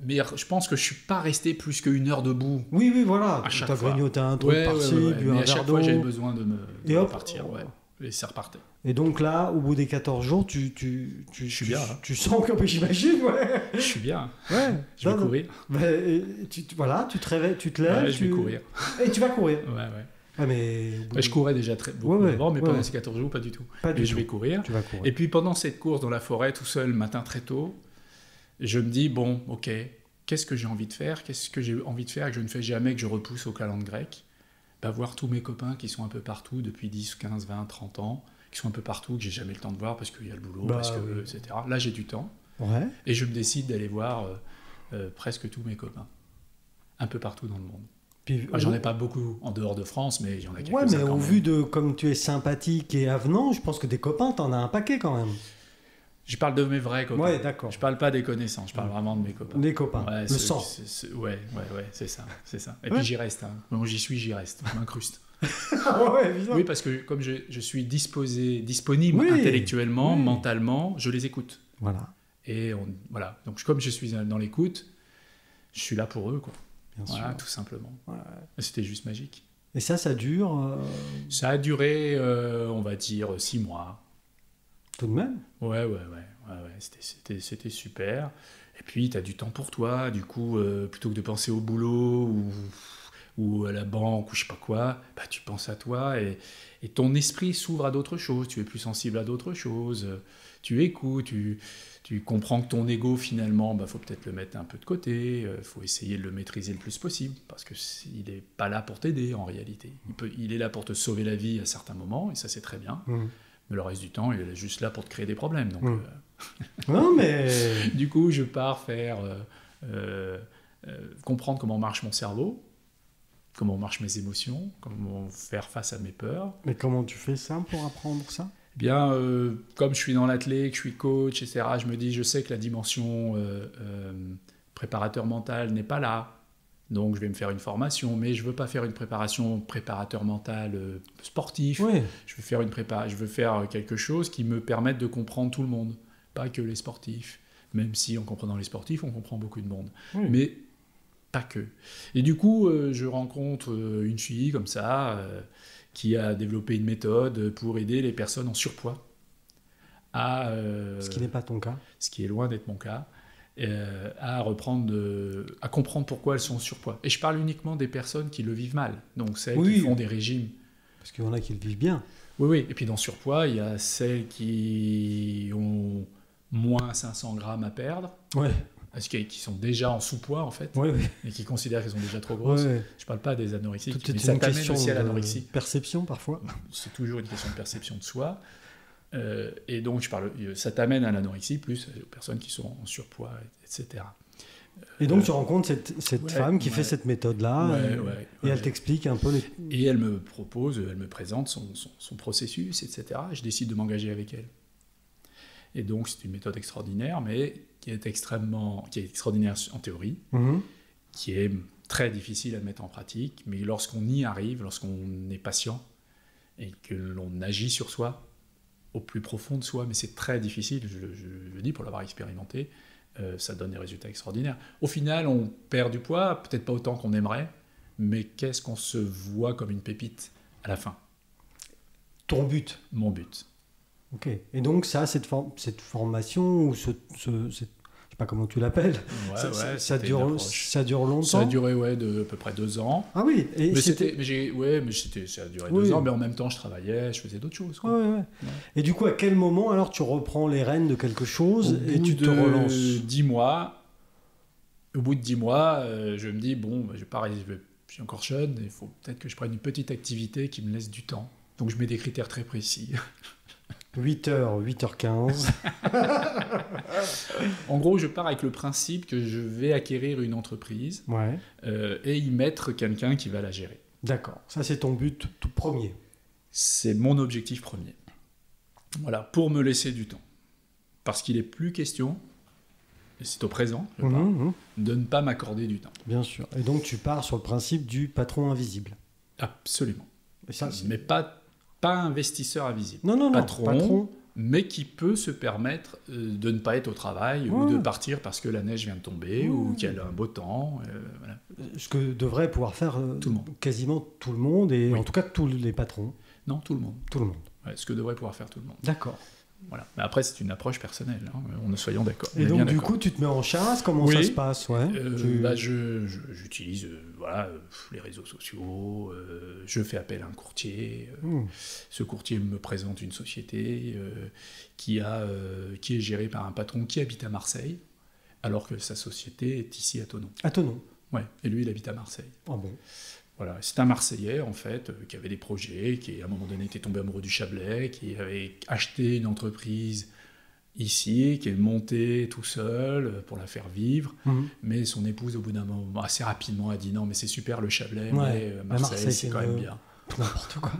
mais je pense que je suis pas resté plus qu'une heure debout. Oui, voilà. À chaque Tu as fois. grignoté un truc par-ci, bu Mais un à chaque verre fois, d'eau. j'avais besoin de Et hop. repartir, ouais. Et ça repartait. Et donc là, au bout des 14 jours, tu suis bien, hein. Tu sens que j'imagine, ouais. Je suis bien. Ouais. Je vais Non, non. courir. Voilà, tu te réveilles, tu te lèves. Ouais, je vais courir. Et tu vas courir. Ouais. Ouais, mais au bout Je courais déjà beaucoup Ouais, avant, mais ouais, pendant ouais. ces 14 jours, pas du tout. Pas du Mais tout. je vais courir. Tu vas courir. Et puis pendant cette course dans la forêt, tout seul, le matin très tôt, je me dis, bon, ok, qu'est-ce que j'ai envie de faire? Qu'est-ce que j'ai envie de faire que je ne fais jamais, que je repousse au calendrier grec? Voir tous mes copains qui sont un peu partout depuis 10, 15, 20, 30 ans, qui sont un peu partout, que j'ai jamais le temps de voir parce qu'il y a le boulot, parce que, oui. etc. Là, j'ai du temps. Ouais. Et je me décide d'aller voir presque tous mes copains. Un peu partout dans le monde. Puis, J'en ai pas beaucoup en dehors de France, mais il y en a quelques-uns. Ouais, mais quand au même. vu de comme tu es sympathique et avenant, je pense que des copains, t'en as un paquet quand même. Je parle de mes vrais copains. Ouais, d'accord. Je parle pas des connaissances, je parle vraiment de mes copains. Des copains. Ouais, Le c'est- sang. Ouais, c'est ça. Et Ouais. puis j'y reste. Hein. Bon, j'y reste. Je m'incruste. Ouais, évidemment. Oui, parce que comme je suis disponible Oui, intellectuellement, oui. mentalement, je les écoute. Voilà, Et voilà. Donc comme je suis dans l'écoute, je suis là pour eux, quoi. bien Voilà, sûr. tout simplement. Ouais. Et c'était juste magique. Et ça dure Ça a duré, on va dire, 6 mois. tout de même. Ouais. C'était super. Et puis, tu as du temps pour toi. Du coup, plutôt que de penser au boulot ou à la banque ou je sais pas quoi, bah, tu penses à toi et ton esprit s'ouvre à d'autres choses. Tu es plus sensible à d'autres choses. Tu écoutes, tu comprends que ton ego, finalement, bah, faut peut-être le mettre un peu de côté. Faut essayer de le maîtriser le plus possible parce qu'il n'est pas là pour t'aider en réalité. Il est là pour te sauver la vie à certains moments et ça, c'est très bien. Mais le reste du temps, il est juste là pour te créer des problèmes. Donc, Non, mais... du coup, je pars faire comprendre comment marche mon cerveau, comment marchent mes émotions, comment faire face à mes peurs. Mais comment tu fais ça pour apprendre ça? Eh bien, comme je suis dans l'athlé, que je suis coach, etc., je me dis, je sais que la dimension préparateur mental n'est pas là. Donc, je vais me faire une formation, mais je ne veux pas faire une préparation préparateur mental sportif. Oui. Je veux faire quelque chose qui me permette de comprendre tout le monde, pas que les sportifs. Même si, en comprenant les sportifs, on comprend beaucoup de monde. Oui. Mais pas que. Et du coup, je rencontre une fille comme ça, qui a développé une méthode pour aider les personnes en surpoids à... Ce qui n'est pas ton cas. Ce qui est loin d'être mon cas. À comprendre pourquoi elles sont en surpoids. Et je parle uniquement des personnes qui le vivent mal, donc celles qui font des régimes. Parce qu'il y en a qui le vivent bien. Oui. Et puis dans surpoids, il y a celles qui ont moins 500 grammes à perdre, qui sont déjà en sous-poids en fait, et qui considèrent qu'elles sont déjà trop grosses. Je ne parle pas des anorexiques, mais ça t'amène aussi à l'anorexie. Perception parfois. C'est toujours une question de perception de soi. Et donc, ça t'amène à l'anorexie, plus aux personnes qui sont en surpoids, etc. Et donc, tu rencontres cette femme qui fait cette méthode-là, et elle t'explique un peu les... Et elle me présente son processus, etc. Je décide de m'engager avec elle. Et donc, c'est une méthode extraordinaire, mais qui est extraordinaire en théorie, qui est très difficile à mettre en pratique, mais lorsqu'on y arrive, lorsqu'on est patient, et que l'on agit sur soi, au plus profond de soi, mais c'est très difficile, je le dis pour l'avoir expérimenté, ça donne des résultats extraordinaires. Au final, on perd du poids, peut-être pas autant qu'on aimerait, mais qu'est-ce qu'on se voit comme une pépite à la fin? Ton but? Mon but. Ok. Et donc ça, cette formation, ou je sais pas comment tu l'appelles, ça dure longtemps? Ça a duré à peu près 2 ans. Ah oui. Et ça a duré 2 ans, mais en même temps je travaillais, je faisais d'autres choses. Ouais. Et du coup, à quel moment alors tu reprends les rênes de quelque chose et tu te relances? Au bout de 10 mois, je me dis, je suis encore jeune, il faut peut-être que je prenne une petite activité qui me laisse du temps. Donc je mets des critères très précis. 8h, 8h15. En gros, je pars avec le principe que je vais acquérir une entreprise et y mettre quelqu'un qui va la gérer. D'accord. Ça, c'est ton but tout premier. C'est mon objectif premier. Voilà, pour me laisser du temps. Parce qu'il n'est plus question, et c'est au présent, de ne pas m'accorder du temps. Bien sûr. Et donc, tu pars sur le principe du patron invisible. Absolument. Et ça, mais pas investisseur invisible. Non. Patron, mais qui peut se permettre de ne pas être au travail ou de partir parce que la neige vient de tomber ou qu'il y a un beau temps. Voilà. Ce que devrait pouvoir faire tout le monde. Quasiment tout le monde, et en tout cas tous les patrons. Non, tout le monde. Tout le monde. Ouais, ce que devrait pouvoir faire tout le monde. D'accord. Voilà. Mais après, c'est une approche personnelle, nous soyons d'accord. Et donc, du coup, tu te mets en chasse, comment ça se passe? J'utilise les réseaux sociaux, je fais appel à un courtier. Ce courtier me présente une société qui est gérée par un patron qui habite à Marseille, alors que sa société est ici à Thonon. À Thonon? Ouais, et lui, il habite à Marseille. Ah bon? Voilà, c'est un Marseillais en fait qui avait des projets, qui à un moment donné était tombé amoureux du Chablais, qui avait acheté une entreprise ici, qui est monté tout seul pour la faire vivre, mais son épouse au bout d'un moment assez rapidement a dit non mais c'est super le Chablais, mais Marseille c'est quand même bien. N'importe quoi.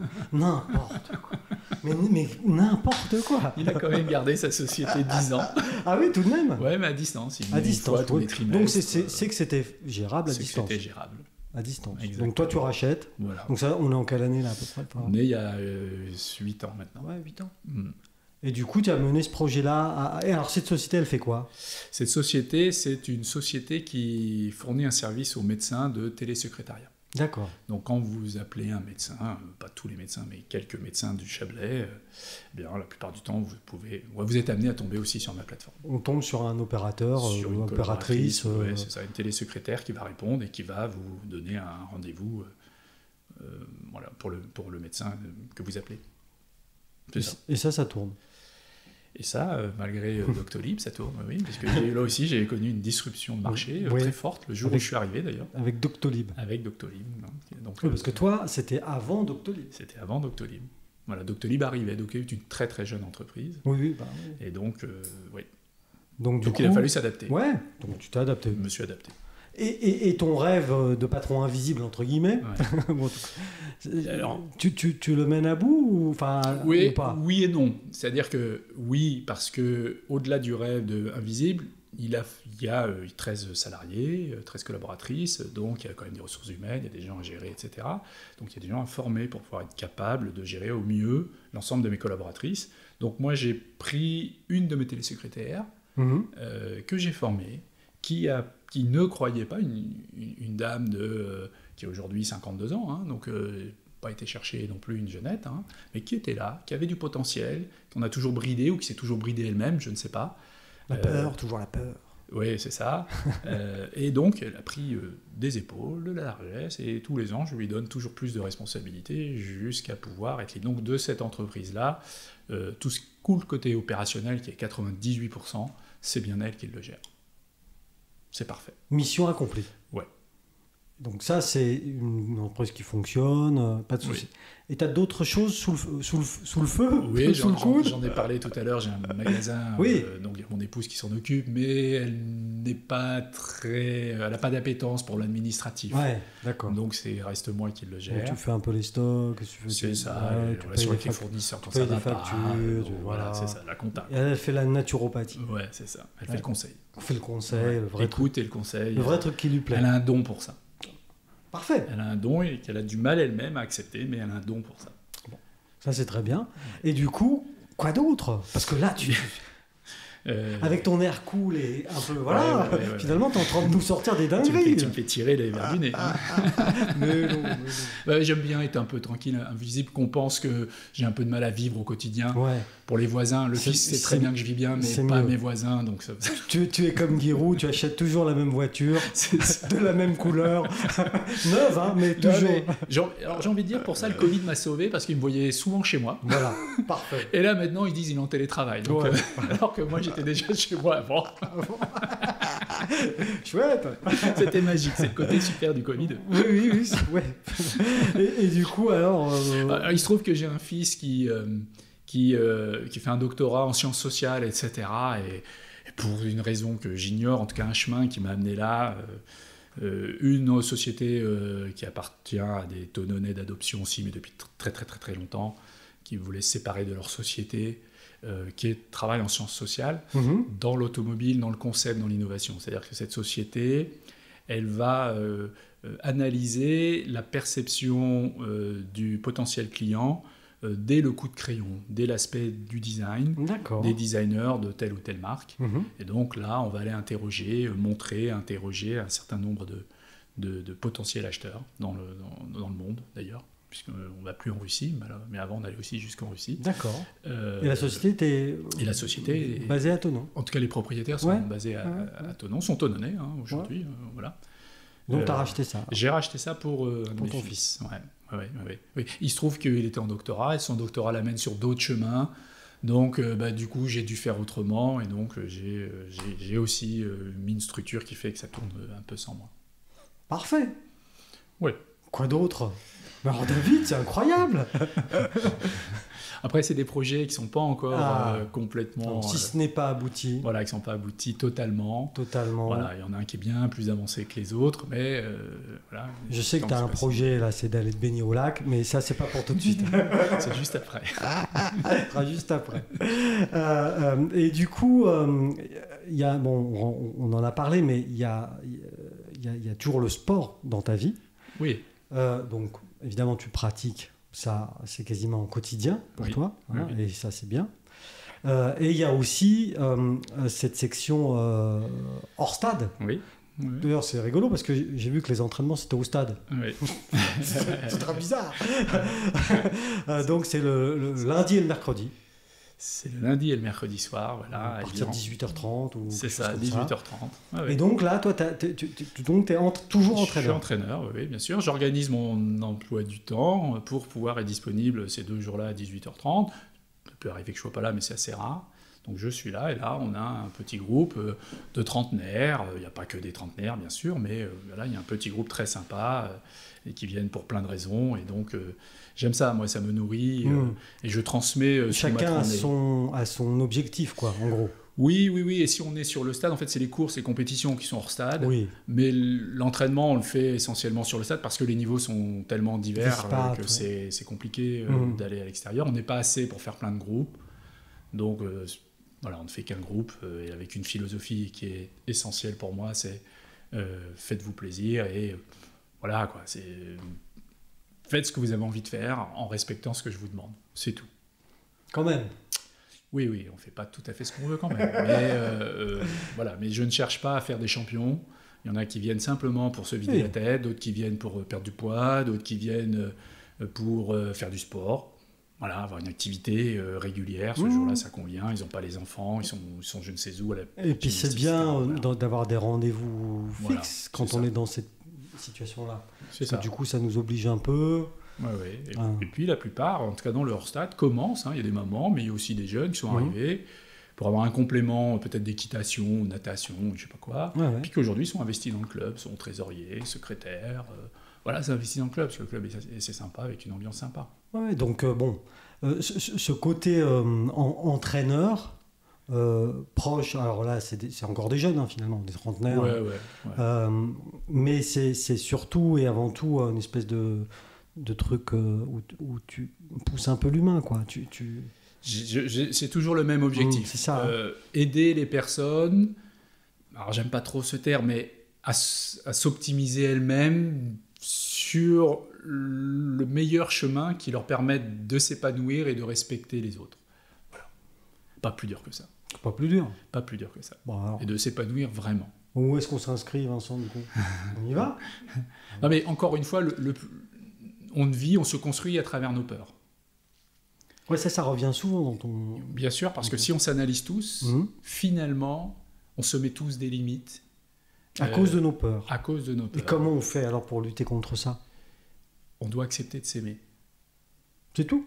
Mais n'importe quoi. Il a quand même gardé sa société 10 ans. Ah oui, tout de même. Ouais, mais à distance. À distance. Tous les trimestres. Donc c'est que c'était gérable à distance. C'était gérable. À distance. Exactement. Donc toi tu rachètes. Voilà. Donc ça, on est en quelle année là à peu près? On est il y a 8 ans maintenant. Ouais, 8 ans. Et du coup tu as mené ce projet-là. Et alors cette société elle fait quoi? Cette société, c'est une société qui fournit un service aux médecins de télésecrétariat. D'accord. Donc quand vous appelez un médecin, pas tous les médecins, mais quelques médecins du Chablais, eh bien, la plupart du temps, vous êtes amené à tomber aussi sur ma plateforme. On tombe sur un opérateur Sur une ou opératrice. ouais, c'est ça, une télésecrétaire qui va répondre et qui va vous donner un rendez-vous voilà, pour le médecin que vous appelez. C'est ça. Et ça tourne. Et ça, malgré Doctolib, ça tourne, oui, parce que là aussi, j'ai connu une disruption de marché Oui. très forte, le jour où je suis arrivé d'ailleurs. Avec Doctolib. Avec Doctolib. Donc, Oui, parce que toi, c'était avant Doctolib. C'était avant Doctolib. Voilà, Doctolib arrivait. Doctolib est une très très jeune entreprise. Oui. Et donc, oui. Donc du coup, il a fallu s'adapter. Ouais, donc tu t'es adapté. Je me suis adapté. Et ton rêve de patron invisible, entre guillemets, Ouais. bon, Alors, tu le mènes à bout ou pas? Oui et non. C'est-à-dire que oui, parce que au-delà du rêve de invisible, il y a 13 salariés, 13 collaboratrices, donc il y a quand même des ressources humaines, il y a des gens à gérer, etc. Donc il y a des gens à former pour pouvoir être capable de gérer au mieux l'ensemble de mes collaboratrices. Donc moi j'ai pris une de mes télésecrétaires que j'ai formée, qui ne croyait pas, une dame qui a aujourd'hui 52 ans, hein, donc pas été chercher non plus une jeunette, hein, mais qui était là, qui avait du potentiel, qu'on a toujours bridé ou qui s'est toujours bridé elle-même, je ne sais pas. La peur, toujours la peur. Oui, c'est ça. Et donc, elle a pris des épaules, de la largesse, et tous les ans, je lui donne toujours plus de responsabilités jusqu'à pouvoir être libre. Donc, de cette entreprise-là, tout ce cool côté opérationnel, qui est 98%, c'est bien elle qui le gère. C'est parfait. Mission accomplie. Ouais. Donc ça, c'est une entreprise qui fonctionne, pas de souci. Oui. Et tu as d'autres choses sous le feu? Oui, sous le coude? j'en ai parlé tout à l'heure, j'ai un magasin, Oui. donc il y a mon épouse qui s'en occupe, mais elle n'a pas d'appétence pour l'administratif. Ouais, d'accord. Donc c'est reste moi qui le gère. Donc, tu fais un peu les stocks, C'est ça, les tu relations payes avec les fournisseurs quand tu ça payes va des factures, pas. Voilà, c'est ça, la compta. Et elle fait la naturopathie. Ouais, c'est ça. Elle fait le conseil. On fait le conseil, le vrai truc. L'écoute et le conseil. Le vrai truc qui lui plaît. Elle a un don pour ça. Parfait. Elle a un don et qu'elle a du mal elle-même à accepter, mais elle a un don pour ça. Ça, c'est très bien. Et du coup, quoi d'autre? Parce que là, avec ton air cool et un peu... Voilà, ouais. finalement, tu es en train de nous sortir des dingueries. Tu me fais tirer les verres du nez. Mais non. J'aime bien être un peu tranquille, invisible, qu'on pense que j'ai un peu de mal à vivre au quotidien. Ouais. Pour les voisins, le fils sait très bien que je vis bien, mais pas mes voisins. Donc ça... tu es comme Giroud, tu achètes toujours la même voiture, de la même couleur, neuve, hein, mais toujours... Alors j'ai envie de dire, pour ça, le Covid m'a sauvé, parce qu'il me voyait souvent chez moi. Voilà, parfait. Et là, maintenant, ils disent qu'il est en télétravail. Donc, alors que moi, j'étais déjà chez moi avant. Chouette. C'était magique, c'est le côté super du Covid. Oui, ouais. Et du coup, alors... Il se trouve que j'ai un fils qui fait un doctorat en sciences sociales, etc. Et pour une raison que j'ignore, en tout cas un chemin qui m'a amené là, une société qui appartient à des Tonnonais d'adoption aussi, mais depuis très très très très longtemps, qui voulait se séparer de leur société, qui travaille en sciences sociales, dans l'automobile, dans le concept, dans l'innovation. C'est-à-dire que cette société, elle va analyser la perception du potentiel client dès le coup de crayon, dès l'aspect du design, des designers de telle ou telle marque. Et donc là, on va aller interroger un certain nombre de potentiels acheteurs dans le monde, d'ailleurs, puisqu'on ne va plus en Russie, mais avant, on allait aussi jusqu'en Russie. D'accord. Et la société est basée à Thonon. En tout cas, les propriétaires sont basés à Thonon, sont tonnonnais aujourd'hui, voilà. Donc tu as racheté ça? J'ai racheté ça pour ton fils. Oui. Il se trouve qu'il était en doctorat, et son doctorat l'amène sur d'autres chemins. Donc, du coup, j'ai dû faire autrement, et donc j'ai aussi mis une structure qui fait que ça tourne un peu sans moi. Parfait. Oui. Quoi d'autre? Alors David, c'est incroyable. Après, c'est des projets qui ne sont pas encore complètement... Si ce n'est pas abouti. Voilà, qui ne sont pas aboutis totalement. Totalement. Il y en a un qui est bien plus avancé que les autres, mais voilà. Je sais que tu as un projet, là, c'est d'aller te baigner au lac, mais ça, c'est pas pour tout de suite. C'est juste après. Ça sera juste après. Et du coup, y a, on en a parlé, mais il y a toujours le sport dans ta vie. Oui. Donc, évidemment, tu pratiques. Ça, c'est quasiment au quotidien pour toi, hein, oui. Et ça, c'est bien. Et il y a aussi cette section hors stade, Ouais. D'ailleurs, c'est rigolo parce que j'ai vu que les entraînements, c'était au stade. Oui. C'est très bizarre. Donc, c'est le lundi et le mercredi. C'est le lundi et le mercredi soir, voilà. À partir de 18h30 ou c'est quelque ça, chose comme 18h30. Ouais, ouais. Et donc là, toi, donc, tu es toujours Je suis entraîneur. entraîneur, oui, bien sûr. J'organise mon emploi du temps pour pouvoir être disponible ces 2 jours-là à 18h30. Ça peut arriver que je ne sois pas là, mais c'est assez rare. Donc je suis là, et là, on a un petit groupe de trentenaires. Il n'y a pas que des trentenaires, bien sûr, mais là, il y a un petit groupe très sympa et qui viennent pour plein de raisons. Et donc, j'aime ça, moi, ça me nourrit et je transmets ce qu'on m'a Chacun transmis. a son objectif, quoi, en gros. Oui, oui, oui. Et si on est sur le stade, en fait, c'est les courses et compétitions qui sont hors stade. Oui. Mais l'entraînement, on le fait essentiellement sur le stade parce que les niveaux sont tellement divers Disparate, que c'est compliqué d'aller à l'extérieur. On n'est pas assez pour faire plein de groupes. Donc, voilà, on ne fait qu'un groupe et avec une philosophie qui est essentielle pour moi, c'est faites-vous plaisir et voilà, quoi. Faites ce que vous avez envie de faire en respectant ce que je vous demande. C'est tout. Quand même. Oui, oui, on ne fait pas tout à fait ce qu'on veut quand même. Mais, voilà. Mais je ne cherche pas à faire des champions. Il y en a qui viennent simplement pour se vider la tête, d'autres qui viennent pour perdre du poids, d'autres qui viennent pour faire du sport. Voilà, avoir une activité régulière. Ce jour-là, ça convient. Ils n'ont pas les enfants, ils sont je ne sais où. Et puis c'est bien d'avoir des rendez-vous Voilà, fixes quand on ça. est dans cette situation-là. C'est Parce ça. que du coup, ça nous oblige un peu. Ouais, ouais. Et puis la plupart, en tout cas dans le hors-stade, commencent. Il y a des mamans, mais il y a aussi des jeunes qui sont arrivés pour avoir un complément, peut-être d'équitation, natation, je ne sais pas quoi. Ouais. Puis qu'aujourd'hui, ils sont investis dans le club, sont trésoriers, secrétaires. Voilà, c'est investi dans le club, parce que le club c'est sympa, avec une ambiance sympa. Ouais, donc ce côté entraîneur, proche, alors là, c'est encore des jeunes, finalement, des trentenaires. Ouais. Mais c'est surtout et avant tout une espèce de truc où tu pousses un peu l'humain, quoi. C'est toujours le même objectif. C'est ça. Aider les personnes, alors j'aime pas trop ce terme, mais à s'optimiser elles-mêmes sur le meilleur chemin qui leur permette de s'épanouir et de respecter les autres. Voilà. Pas plus dur que ça. Pas plus dur. Pas plus dur que ça. Bon, alors, et de s'épanouir vraiment. où est-ce qu'on s'inscrit, Vincent, du coup? On y va? Non, mais encore une fois, on vit, on se construit à travers nos peurs. Ouais, ça revient souvent dans ton... Bien sûr, parce que si on s'analyse tous, finalement, on se met tous des limites. À cause de nos peurs. À cause de nos peurs. Et comment on fait alors pour lutter contre ça? On doit accepter de s'aimer. C'est tout?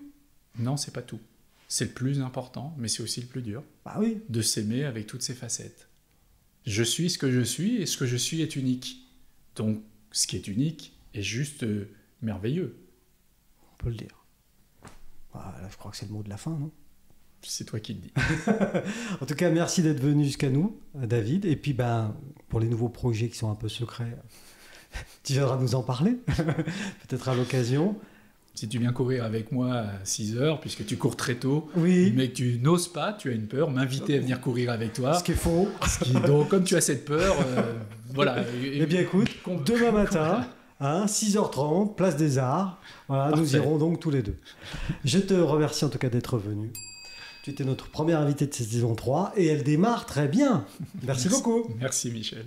Non, c'est pas tout. C'est le plus important, mais c'est aussi le plus dur. Bah oui. De s'aimer avec toutes ses facettes. Je suis ce que je suis, et ce que je suis est unique. Donc, ce qui est unique est juste merveilleux. On peut le dire. Bah, là, je crois que c'est le mot de la fin, non? C'est toi qui le dis. En tout cas, merci d'être venu jusqu'à nous, David. Et puis, pour les nouveaux projets qui sont un peu secrets, tu viendras nous en parler, peut-être à l'occasion. Si tu viens courir avec moi à 6h, puisque tu cours très tôt, oui. Mais que tu n'oses pas, tu as une peur, m'inviter à venir courir avec toi. Ce qui est faux. Donc, comme tu as cette peur, voilà. Eh bien, écoute, demain matin... 6h30, place des Arts. Voilà, nous irons donc tous les deux. Je te remercie en tout cas d'être venu. Tu étais notre première invitée de cette saison 3 et elle démarre très bien. Merci beaucoup. Merci Michel.